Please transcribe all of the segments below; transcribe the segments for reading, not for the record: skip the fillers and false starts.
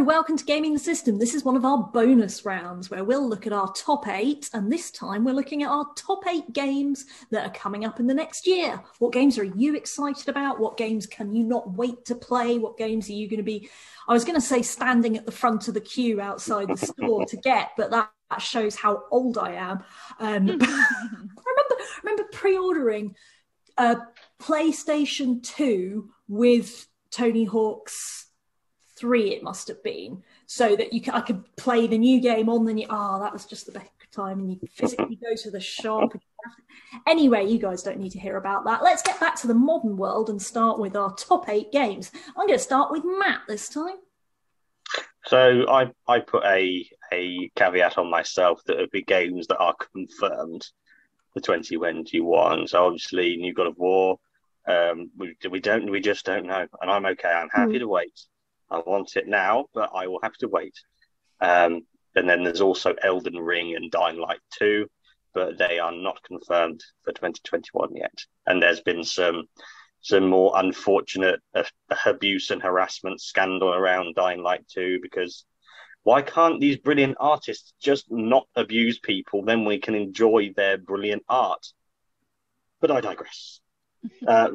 and welcome to Gaming the System. This is one of our bonus rounds where we'll look at our top 8, and this time we're looking at our top 8 games that are coming up in the next year. What games are you excited about? What games can you not wait to play? What games are you going to be, I was going to say standing at the front of the queue outside the store to get, but that shows how old I am. I remember pre-ordering a PlayStation 2 with Tony Hawk's 3, it must have been, so that I could play the new game on the new. That was just the best time, and you physically go to the shop. Anyway, you guys don't need to hear about that. Let's get back to the modern world and start with our top 8 games. I'm going to start with Matt this time. So I put a caveat on myself that it'd be games that are confirmed for 2021. So obviously, New God of War. We just don't know, and I'm okay. I'm happy to wait. I want it now, but I will have to wait. And then there's also Elden Ring and Dying Light 2, but they are not confirmed for 2021 yet. And there's been some more unfortunate abuse and harassment scandal around Dying Light 2, because why can't these brilliant artists just not abuse people? Then we can enjoy their brilliant art. But I digress.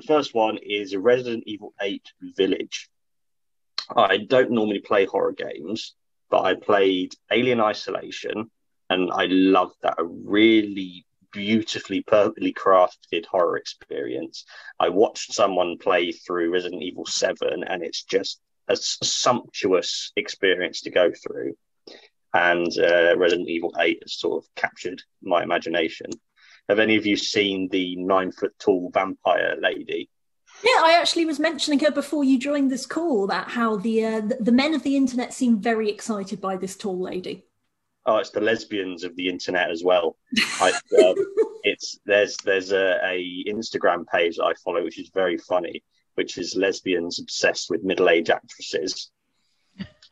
First one is Resident Evil 8 Village. I don't normally play horror games, but I played Alien Isolation, and I loved that. A really beautifully, perfectly crafted horror experience. I watched someone play through Resident Evil 7, and it's just a sumptuous experience to go through. And Resident Evil 8 has sort of captured my imagination. Have any of you seen the 9-foot-tall vampire lady? Yeah, I actually was mentioning her before you joined this call about how the men of the internet seem very excited by this tall lady. Oh, it's the lesbians of the internet as well. There's a Instagram page that I follow, which is very funny, which is lesbians obsessed with middle-aged actresses,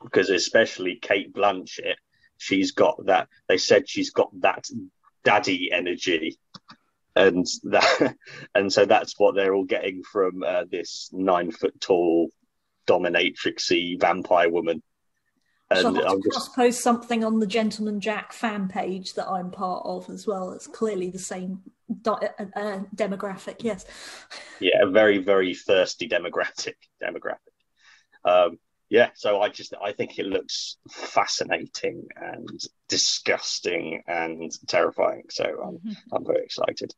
because especially Kate Blanchett, she's got that. They said she's got that daddy energy. And so that's what they're all getting from this 9-foot-tall dominatrixy vampire woman. And so I'll cross-post something on the Gentleman Jack fan page that I'm part of as well. It's clearly the same demographic, yes. Yeah, a very, very thirsty demographic. So I think it looks fascinating and disgusting and terrifying. So I'm very excited.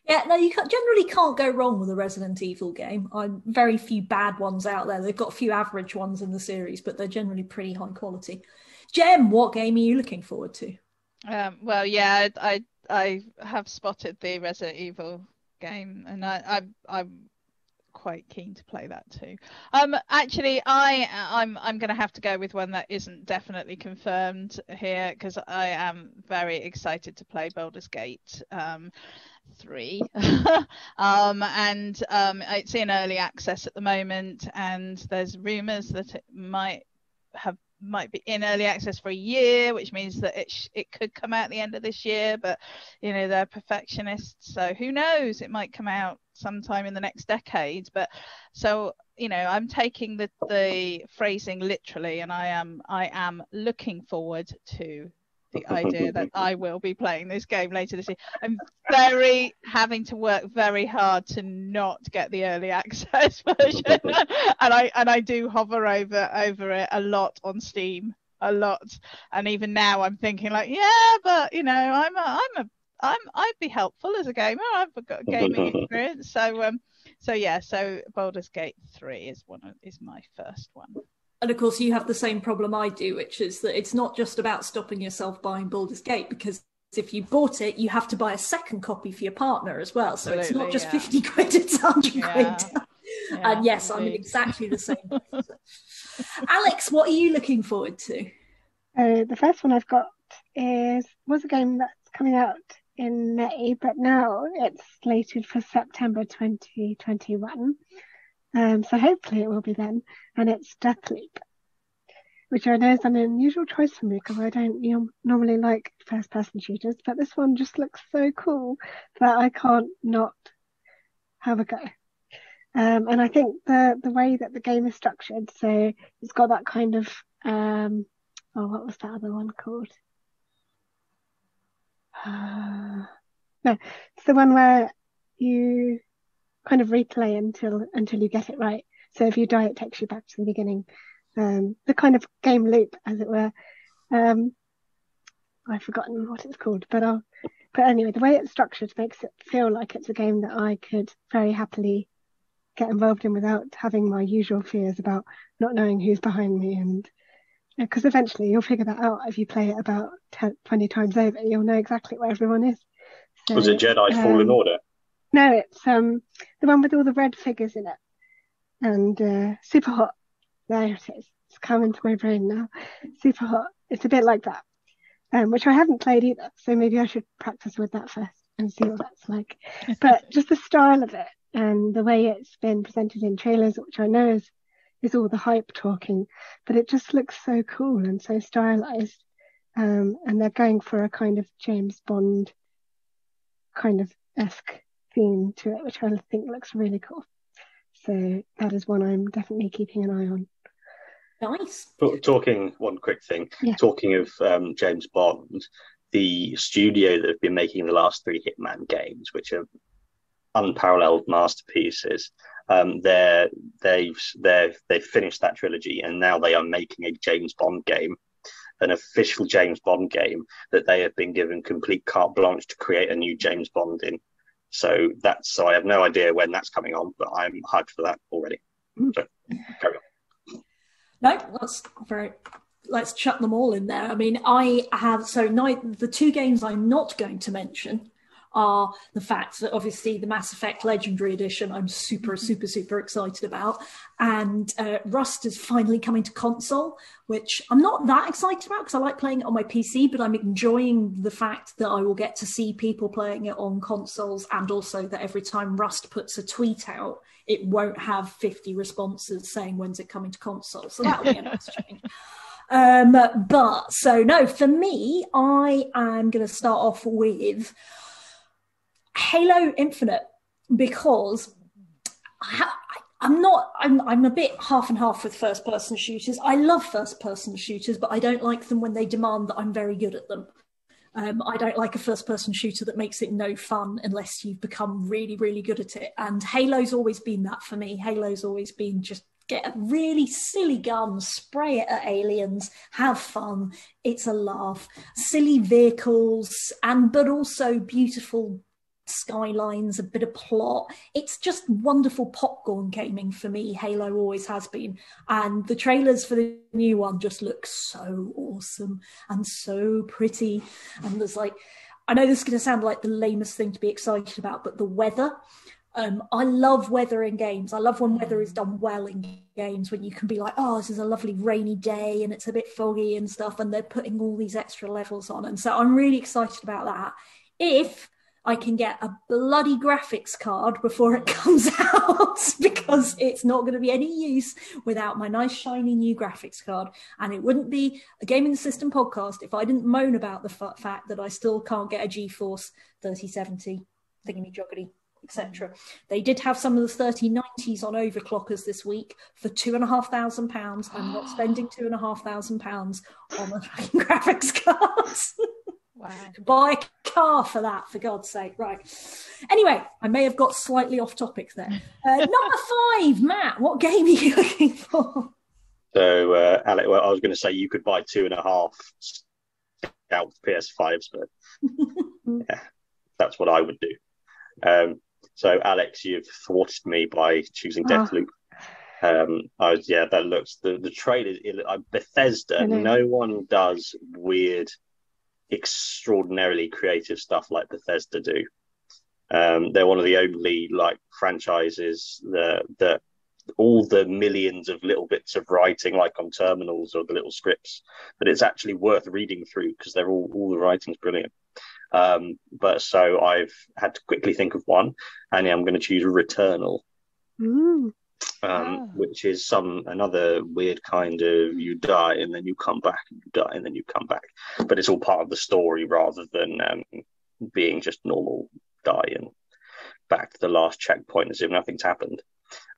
Yeah, no, you generally can't go wrong with a Resident Evil game. Very few bad ones out there. They've got a few average ones in the series, but they're generally pretty high quality. Jem, what game are you looking forward to? Well, yeah, I have spotted the Resident Evil game, and I'm quite keen to play that too. Actually, I'm going to have to go with one that isn't definitely confirmed here, because I am very excited to play Baldur's Gate 3. And it's in early access at the moment, and there's rumours that it might be in early access for a year, which means that it could come out at the end of this year, but they're perfectionists, so who knows, it might come out sometime in the next decade. But so I'm taking the phrasing literally, and I am looking forward to the idea that I will be playing this game later this year. I'm having to work very hard to not get the early access version, and I do hover over it a lot on Steam, a lot. And even now I'm thinking like, yeah, but I'd be helpful as a gamer. I've got gaming experience, so Baldur's Gate 3 is my first one. And of course, you have the same problem I do, which is that it's not just about stopping yourself buying Baldur's Gate, because if you bought it, you have to buy a second copy for your partner as well. So it's not just 50 quid, it's 100 quid. And yes, I'm in exactly the same place. Alex, what are you looking forward to? The first one I've got was a game that's coming out in May, but now it's slated for September 2021. So hopefully it will be then, and it's Deathloop, which I know is an unusual choice for me because I don't normally like first-person shooters, but this one just looks so cool that I can't not have a go. And I think the way that the game is structured, so it's got that kind of what was that other one called? No, it's the one where you kind of replay until you get it right. So if you die, it takes you back to the beginning. The kind of game loop, as it were. I've forgotten what it's called, but anyway, the way it's structured makes it feel like it's a game that I could very happily get involved in without having my usual fears about not knowing who's behind me. And because eventually you'll figure that out if you play it about 20 times over, you'll know exactly where everyone is. So, was it Jedi Fallen Order? No, it's the one with all the red figures in it. And Super Hot. There it is. It's come into my brain now. Super Hot. It's a bit like that. Which I haven't played either, so maybe I should practice with that first and see what that's like. But just the style of it and the way it's been presented in trailers, which I know is all the hype talking, but it just looks so cool and so stylized. And they're going for a kind of James Bond kind of esque theme to it, which I think looks really cool. So that is one I'm definitely keeping an eye on. Nice. Talking one quick thing. Yeah. Talking of James Bond, the studio that have been making the last 3 Hitman games, which are unparalleled masterpieces, they've finished that trilogy, and now they are making a James Bond game, an official James Bond game that they have been given complete carte blanche to create a new James Bond in. So I have no idea when that's coming on, but I'm hyped for that already. So carry on. No, let's chuck them all in there. I mean, the 2 games I'm not going to mention are the fact that obviously the Mass Effect Legendary Edition I'm super excited about, and Rust is finally coming to console, which I'm not that excited about because I like playing it on my PC, but I'm enjoying the fact that I will get to see people playing it on consoles, and also that every time Rust puts a tweet out, it won't have 50 responses saying when's it coming to console. So that will be a nice change. For me, I am going to start off with Halo Infinite, because I'm a bit half and half with first person shooters. I love first person shooters, but I don't like them when they demand that I'm very good at them. I don't like a first person shooter that makes it no fun unless you've become really, really good at it. And Halo's always been that for me. Halo's always been just get a really silly gun, spray it at aliens, have fun. It's a laugh. Silly vehicles, but also beautiful skylines, a bit of plot. It's just wonderful popcorn gaming for me. Halo always has been, and the trailers for the new one just look so awesome and so pretty. And there's I know this is going to sound like the lamest thing to be excited about, but the weather. I love weather in games. I love when weather is done well in games, when you can be like, oh, this is a lovely rainy day and it's a bit foggy and stuff, and they're putting all these extra levels on. And so I'm really excited about that. If I can get a bloody graphics card before it comes out, because it's not going to be any use without my nice shiny new graphics card. And it wouldn't be a Gaming the System podcast if I didn't moan about the fact that I still can't get a GeForce 3070 thingy-joggedy, etc. They did have some of the 3090s on overclockers this week for £2,500. I'm not spending £2,500 on a fucking graphics card. Wow. Buy a car for that, for God's sake. Right. Anyway, I may have got slightly off topic there. Number 5, Matt, what game are you looking for? So, Alec, well, I was going to say you could buy 2.5 out PS5s, but yeah, that's what I would do. So, Alex, you've thwarted me by choosing Deathloop. That looks, the trailer, Bethesda, no one does weird, extraordinarily creative stuff like Bethesda do. They're one of the only franchises that all the millions of little bits of writing, like on terminals or the little scripts, that it's actually worth reading through because they're all the writing's brilliant. But so I've had to quickly think of one, and I'm going to choose Returnal. Which is another weird kind of you die and then you come back, and you die and then you come back, but it's all part of the story rather than being just normal die and back to the last checkpoint as if nothing's happened.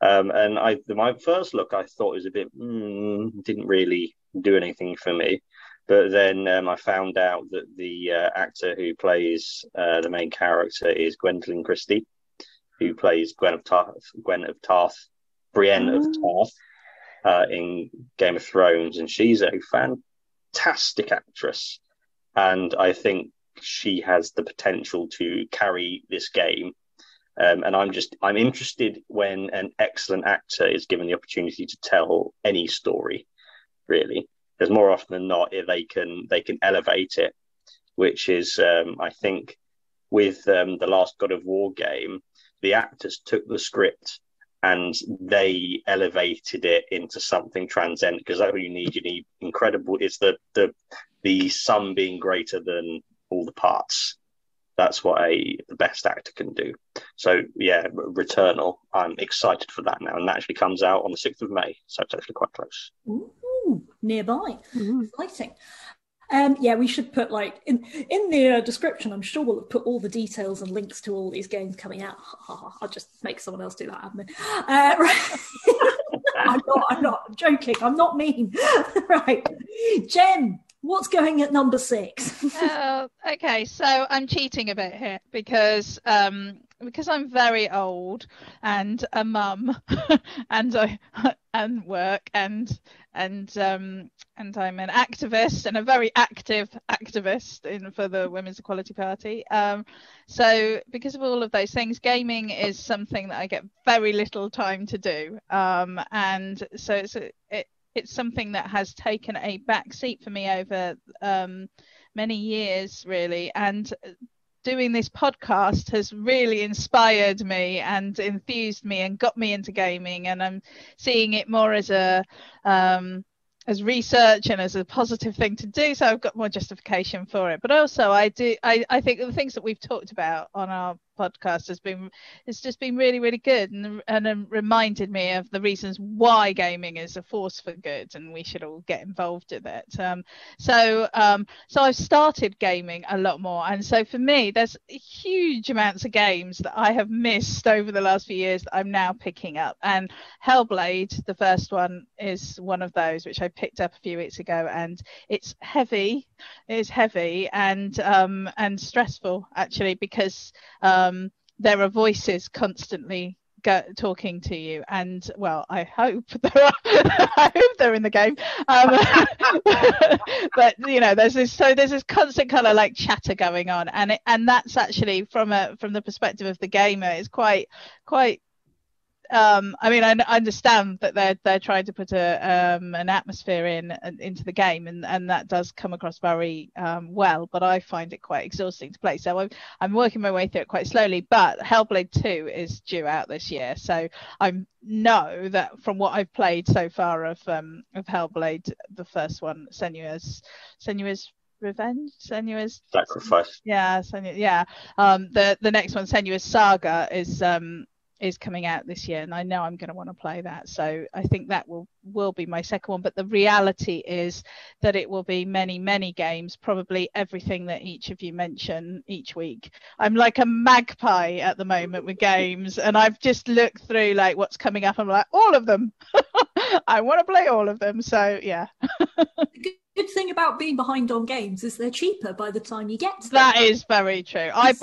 And my first look, I thought it was a bit didn't really do anything for me. But then I found out that the actor who plays the main character is Gwendolyn Christie, who plays Brienne of Tarth in Game of Thrones, and she's a fantastic actress. And I think she has the potential to carry this game. And I'm interested when an excellent actor is given the opportunity to tell any story, really. Because more often than not, they can elevate it, which is, I think, with the last God of War game, the actors took the script and they elevated it into something transcendent. Because that's what you need. You need incredible. It's the sum being greater than all the parts. That's what the best actor can do. So yeah, Returnal. I'm excited for that now, and that actually comes out on the 6th of May. So it's actually quite close. Ooh, nearby. Exciting. Yeah, we should put in the description. I'm sure we'll put all the details and links to all these games coming out. I'll just make someone else do that admin. I'm not joking. I'm not mean. Right, Jen, what's going at number 6? Okay, so I'm cheating a bit here because I'm very old and a mum and work and I'm an activist and a very active activist for the Women's Equality Party. So because of all of those things, gaming is something that I get very little time to do. And so it's something that has taken a back seat for me over many years, really. And doing this podcast has really inspired me and enthused me and got me into gaming, and I'm seeing it more as as research and as a positive thing to do, so I've got more justification for it. But also I think the things that we've talked about on our podcast has just been really, really good, and reminded me of the reasons why gaming is a force for good and we should all get involved with it. So I've started gaming a lot more, and so for me there's huge amounts of games that I have missed over the last few years that I'm now picking up, and Hellblade, the first one, is one of those which I picked up a few weeks ago, and it's heavy and stressful, actually, because there are voices constantly talking to you, and well, I hope they're in the game, but there's this constant kind of like chatter going on, and that's actually from the perspective of the gamer is quite I mean, I understand that they're trying to put an atmosphere into the game, and that does come across very well, but I find it quite exhausting to play. So I'm working my way through it quite slowly. But Hellblade 2 is due out this year, so I know that from what I've played so far of Hellblade, the first one, Senua's Revenge, Senua's Sacrifice. Yeah, the next one, Senua's Saga, is coming out this year, and I know I'm going to want to play that, so I think that will be my second one. But the reality is that it will be many games, probably everything that each of you mention each week. I'm like a magpie at the moment with games, and I've just looked through like what's coming up, and I'm like, all of them. I want to play all of them, so yeah. Good thing about being behind on games is they're cheaper by the time you get to them. That is very true. I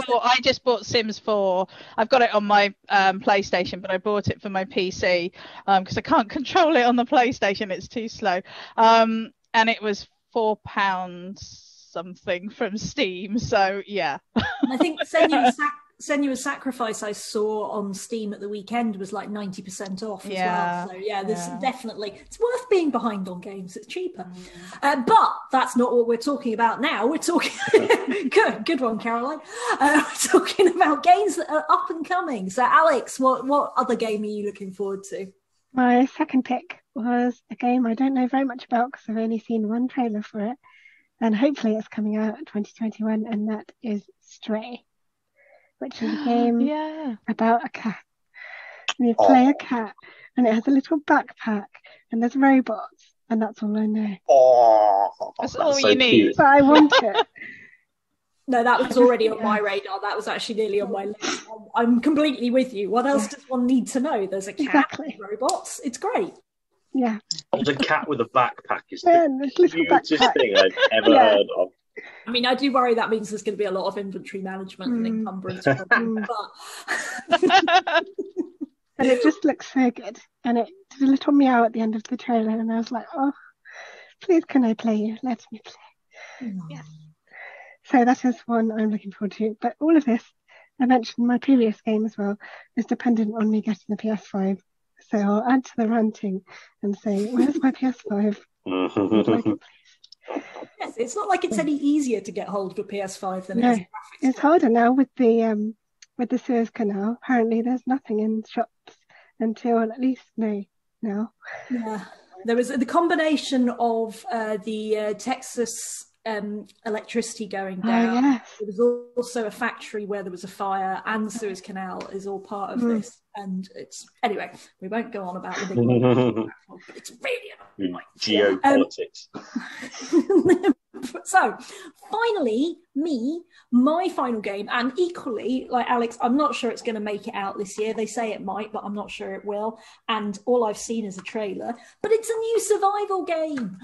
just bought Sims 4. I've got it on my PlayStation, but I bought it for my PC because I can't control it on the PlayStation. It's too slow. And it was £4 something from Steam. So yeah. And I think Senua's Sacrifice I saw on Steam at the weekend was like 90% off as well. So it's worth being behind on games. It's cheaper. But that's not what we're talking about now. We're talking good one, Caroline. We're talking about games that are up and coming. So Alex, what other game are you looking forward to? My second pick was a game I don't know very much about because I've only seen one trailer for it, and hopefully it's coming out in 2021, and that is Stray, which is a game about a cat. And you play a cat, and it has a little backpack, and there's robots, and that's all I know. That's all you need. But I want it. No, that was already on my radar. That was actually nearly on my list. I'm completely with you. What else does one need to know? There's a cat, robots. It's great. Yeah. There's a cat with a backpack. It's Yeah, the this little cutest backpack. thing I've ever heard of. I mean, I do worry that means there's going to be a lot of inventory management and encumbrance. But And it just looks so good. And it did a little meow at the end of the trailer, and I was like, oh, please can I play you? Let me play. Yes. So that is one I'm looking forward to. But all of this, I mentioned my previous game as well, is dependent on me getting the PS5. So I'll add to the ranting and say, where's my PS5? Yes, it's not like it's any easier to get hold of a PS5 than it is. It's harder now with the Suez Canal. Apparently there's nothing in shops until at least May now. Yeah, there was the combination of the Texas electricity going down. Oh, yes. There was also a factory where there was a fire, and the Suez Canal is all part of this. And it's anyway, we won't go on about the big one, but it's really annoying. Geopolitics. So finally, my final game, and equally like Alex, I'm not sure it's going to make it out this year. They say it might, but I'm not sure it will. And all I've seen is a trailer, but it's a new survival game.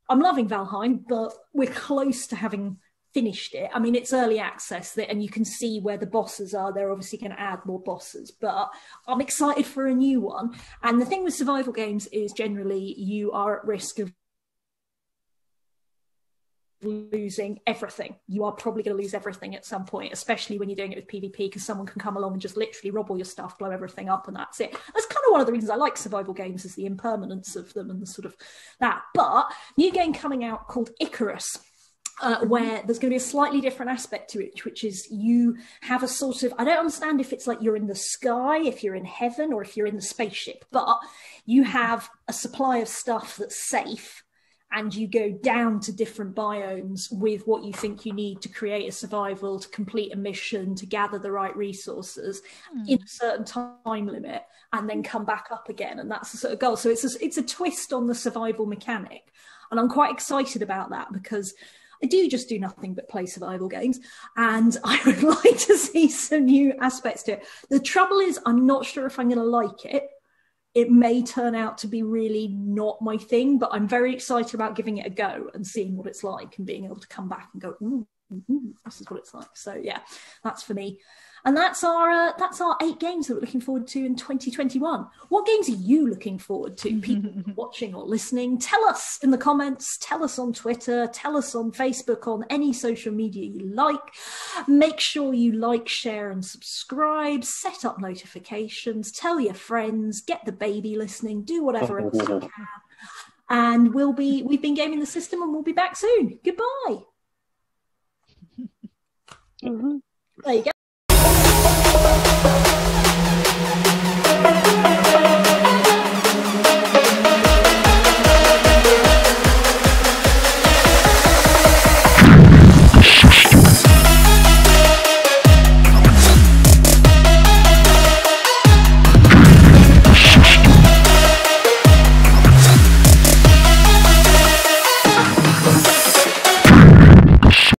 I'm loving Valheim, but we're close to having finished it. I mean, it's early access, and you can see where the bosses are. They're obviously going to add more bosses, but I'm excited for a new one. And the thing with survival games is generally you are at risk of losing everything. You are probably going to lose everything at some point, especially when you're doing it with PvP, because someone can come along and just literally rob all your stuff, blow everything up, and that's it. That's kind of one of the reasons I like survival games, is the impermanence of them and the sort of that. But new game coming out called Icarus, where there's going to be a slightly different aspect to it, which is you have a sort of, I don't understand if it's like you're in the sky, if you're in heaven, or if you're in the spaceship, but you have a supply of stuff that's safe, and you go down to different biomes with what you think you need to create a survival, to complete a mission, to gather the right resources in a certain time limit, and then come back up again. And that's the sort of goal. So it's a twist on the survival mechanic. And I'm quite excited about that, because I do just do nothing but play survival games, and I would like to see some new aspects to it. The trouble is, I'm not sure if I'm going to like it. It may turn out to be really not my thing, but I'm very excited about giving it a go and seeing what it's like, and being able to come back and go, this is what it's like. So yeah, that's for me. And that's our 8 games that we're looking forward to in 2021. What games are you looking forward to, people watching or listening? Tell us in the comments, tell us on Twitter, tell us on Facebook, on any social media you like. Make sure you like, share and subscribe, set up notifications, tell your friends, get the baby listening, do whatever else you can. And we've been gaming the system, and we'll be back soon. Goodbye. There you go.